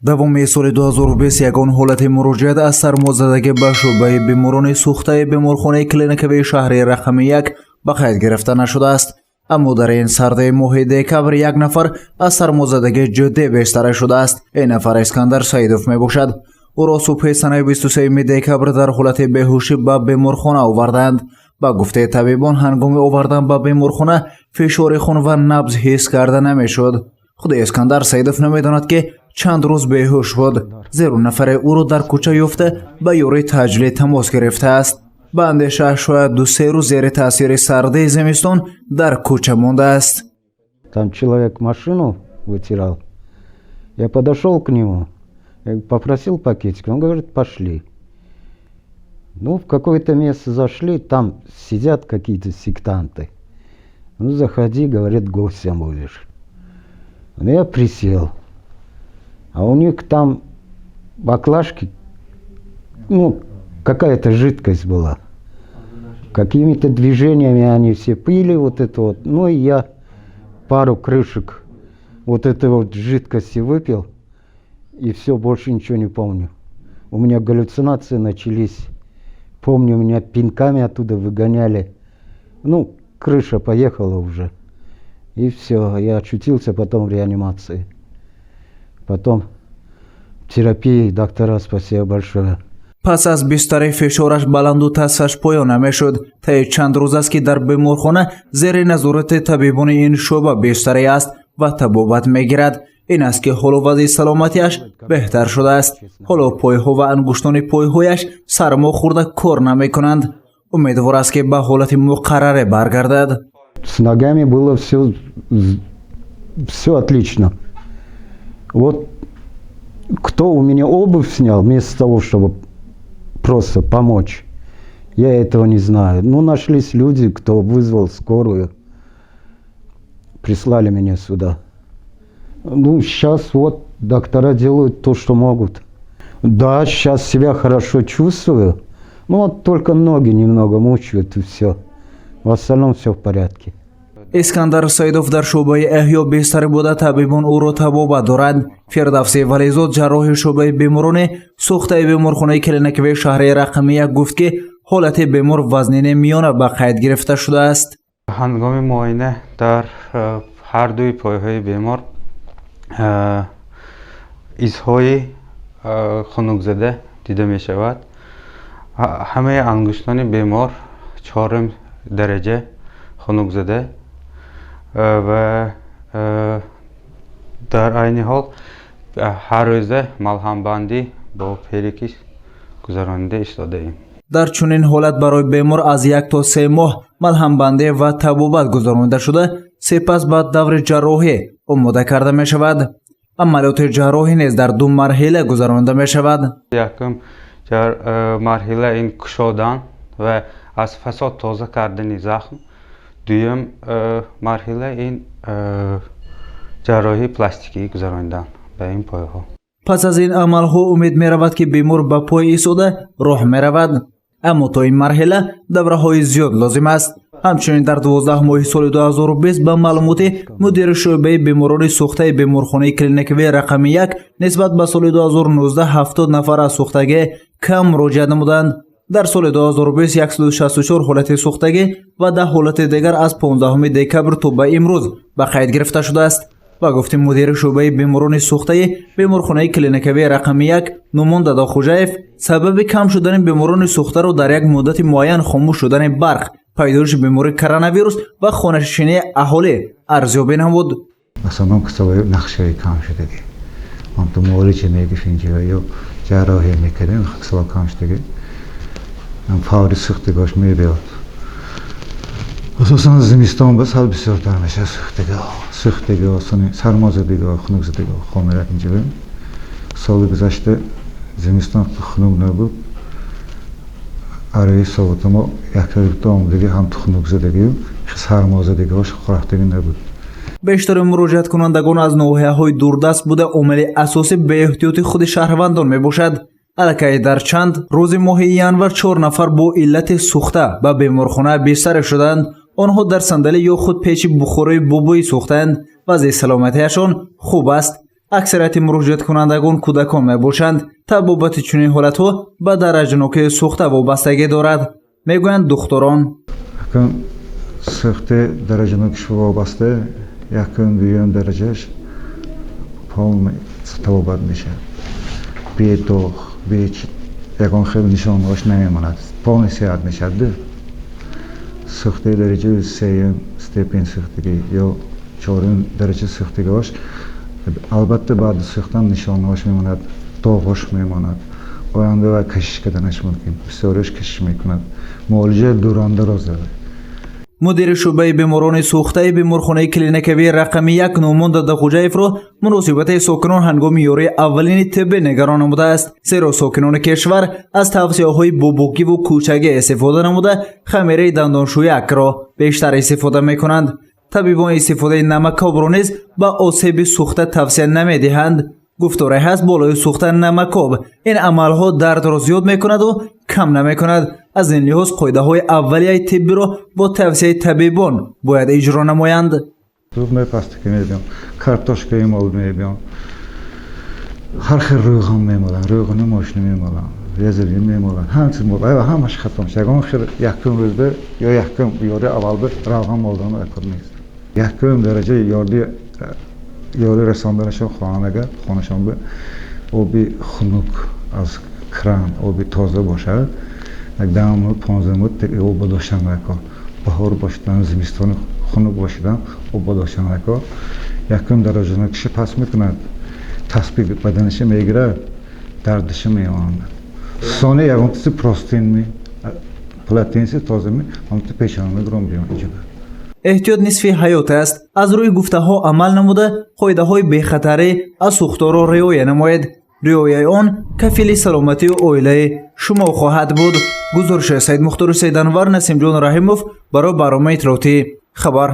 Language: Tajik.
давоми соли 2020 ягон ҳолати муроҷиат аз сармозадагӣ ба шӯъбаи беморони сӯхтаи беморхонаи клиникавии шаҳри рақами 1 ба қайд гирифта нашудааст. аммо дар ин сардаи моҳи декабр як нафар аз сармозадагӣ ҷиддӣ бестара шудааст. ин нафар Искандар Саидов мебошад. ӯро субҳи санаи 23 декабр дар ҳолати беҳушӣ ба беморхона оварданд. ба гуфтаи табибон ҳангоми овардан ба беморхона фишори хун ва набз ҳис карда намешуд. худи Искандар Саидов намедонад ки чанд рӯз беҳуш буд, зеро нафаре ӯро дар кӯча ёфта ба ёрии таъҷилӣ тамос гирифтааст. ба андешааш шояд 2-3 рӯз зери таъсири сардии зимистон дар кӯча мондааст. Там человек машину вытирал. Я подошел к нему, попросил пакетик, он говорит, пошли. Ну, в какое-то место зашли, там сидят какие-то сектанты. Ну, заходи, говорит, гостем будешь. Ну, я присел. А у них там баклажки, ну, какая-то жидкость была. Какими-то движениями они все пили вот это вот. Ну, и я пару крышек вот этой вот жидкости выпил. И все, больше ничего не помню. У меня галлюцинации начались. Помню, меня пинками оттуда выгоняли. Ну, крыша поехала уже. И все, я очутился потом в реанимации. Потом терапии, доктора, спасибо большое. пас аз бистари фишораш баланду тасаш поён намешуд. таи чанд рӯз аст ки дар беморхона зери назорати табибони ин шӯъба бистарӣ аст ва табобат мегирад. ин аст ки ҳоло вазъи саломатиаш беҳтар шудааст. ҳоло пойҳо ва ангуштони пойҳояш сармо хӯрда кор намекунанд. умедвор аст ки ба ҳолати муқарраре баргардад. С ногами было все отлично. Вот кто у меня обувь снял вместо того, чтобы просто помочь, я этого не знаю. Ну, нашлись люди, кто вызвал скорую, прислали меня сюда. Ну, сейчас вот доктора делают то, что могут. Да, сейчас себя хорошо чувствую. Ну, вот только ноги немного мучают и все. В остальном все в порядке. Искандар Саидов дар шӯъбаи эҳё бестарӣ буда табибон ӯро табобат доранд. Фирдавси Вализод ҷарроҳи шӯъбаи беморони сӯхтаи беморхонаи клиникавии шаҳри рақами 1 гуфт ки ҳолати бемор вазнини миёна ба қайд гирифта шудааст. ҳангоми муоина дар ҳар дуи пойҳои бемор изҳои хунукзада дида мешавад. ҳамаи ангуштони бемор 4 дараҷа хунукзада ва дар айни ҳол ҳар рӯза малҳамбандӣ бо перекис гузаронида истодаем. дар чунин ҳолат барои бемор аз 1 то 3 моҳ малҳамбандӣ ва табобат гузаронида шуда, сепас ба даври ҷарроҳӣ омода карда мешавад. амалиёти ҷарроҳӣ низ дар 2 марҳила гузаронида мешавад. якум марҳила ин кушодан ва аз фасод тоза кардани захм. дуюм марҳила ин ҷарроҳии пластикӣ гузаронидан ба ин пойҳо. пас аз ин амалҳо умед меравад ки бемор ба пой истода роҳ меравад. аммо то ин марҳила давраҳои зиёд лозим аст. ҳамчунин дар 12 моҳи соли 2020 ба маълумоти мудири шӯъбаи беморони сӯхтаи беморхонаи клиникавии рақами 1 нисбат ба соли 2019 70 нафар аз сӯхтагӣ кам муроҷиат намуданд. дар соли 2020 164 ҳолати сӯхтагӣ ва 10 ҳолати дигар аз 15 декабр то ба имрӯз ба қайд гирифта шудааст. ба гуфти мудири шӯъбаи беморони сӯхтаи беморхонаи клиникавии рақами 1 Нумон Дадохӯҷаев, сабаби кам шудани беморони сӯхтаро дар як муддати муайян хомӯш шудани барқ, пайдоиши бемории коронавирус ва хонашинии аҳолӣ арзёбӣ намуд. مثلا کسایی نقشه کم شدگی هم تو موریچه میگیش اینجا یا جراحی میکنیم کسا کم شدگی هم فوری سوختگاش میبیاد اساسا زمستان بس حال بسیار در میشه سوختگی آسانی سرمازدگی خنکزدگی خامرک اینجا بیم سال گذشته زمستان خنک نبود арай соата мо яктарибта омадагӣ ҳам тухнукзадагию сармозадагиҳош хӯрахтагӣ набуд. бештари муроҷиаткунандагон аз ноҳияҳои дурдаст буда омили асосӣ беэҳтиёти худи шаҳрвандон мебошад. аллакай дар чанд рӯзи моҳи январ 4 нафар бо иллати сӯхта ба беморхона бистарӣ шуданд. онҳо дар сандалӣ ё худ печи бухории бубӯӣ сӯхтанд. вазъи саломатиашон хуб аст. аксарияти муроҷиаткунандагон кӯдакон мебошанд. табобати чунин ҳолатҳо ба дараҷаноки сӯхта вобастагӣ дорад, мегӯянд духторон. Якын сӯхти дараҷанокиш вобаста, якын дуюм дараҷаш полный табобат мешавад. Бедоғ, ягон хел нишонаҳош намемонад, полный сеҳат мешавад. сӯхти дараҷаи сеюм степени сӯхтагӣ ё чорум дараҷаи сӯхтагиҳош албатта баъди сӯхтан нишонаҳош мемонад, доғош мемонад. оянда ва кашиш карданаш мумкин, бисёриш кашиш мекунад. муолиҷаи дурандароз дорад. мудири шӯъбаи беморони сӯхтаи беморхонаи клиникавии рақами 1 Номон Дадахӯҷаевро муносибати сокинон ҳангоми ёрии аввалини тиббӣ нигарон намудааст, зеро сокинони кишвар аз тавсияҳои бобогиву кӯчагӣ истифода намуда хамираи дандоншӯякро бештар истифода мекунанд. табибон истифодаи намакобро низ ба осеби сӯхта тавсия намедиҳанд. гуфторе ҳаст болои сӯхта намакоб ин амалҳо дардро зиёд мекунаду кам намекунад. аз ин лиҳоз қоидаҳои аввалияи тиббиро бо тавсияи табибон бояд иҷро намоянд. зубной пастака мебиём, картошкаи мол мебиём, ҳар хел рӯған мемоланд, рӯғани мошини мемоланд, вазелин мемоланд, ҳамаш хатом шуд. ягон хел якум рӯзда ё якум ёри аввалда равған молдан кор нест. якум дараҷаи ёри расонданашон хонашон ба оби хунук аз кран оби тоза бошад. 10 минут 15 минут об доштан накор. баҳор бошидан зимистони хунук бошидан об доштан накор. якум дараҷаи киши пас мекунад, таспик баданиша мегирад, дардиша меонад. сони ягон чизи простинми платинси тозами ҳамти пешанами гром биён иҷоба. эҳтиёт нисфи ҳаёт аст. аз рӯи гуфтаҳо амал намуда қоидаҳои бехатарӣ аз сӯхторо риоя намоед. риояи он кафили саломатии оилаи шумо хоҳад буд. гузориши Саид Мухтори Сайданвар, Насимҷон Раҳимов барои барномаи иттилоотӣ хабар.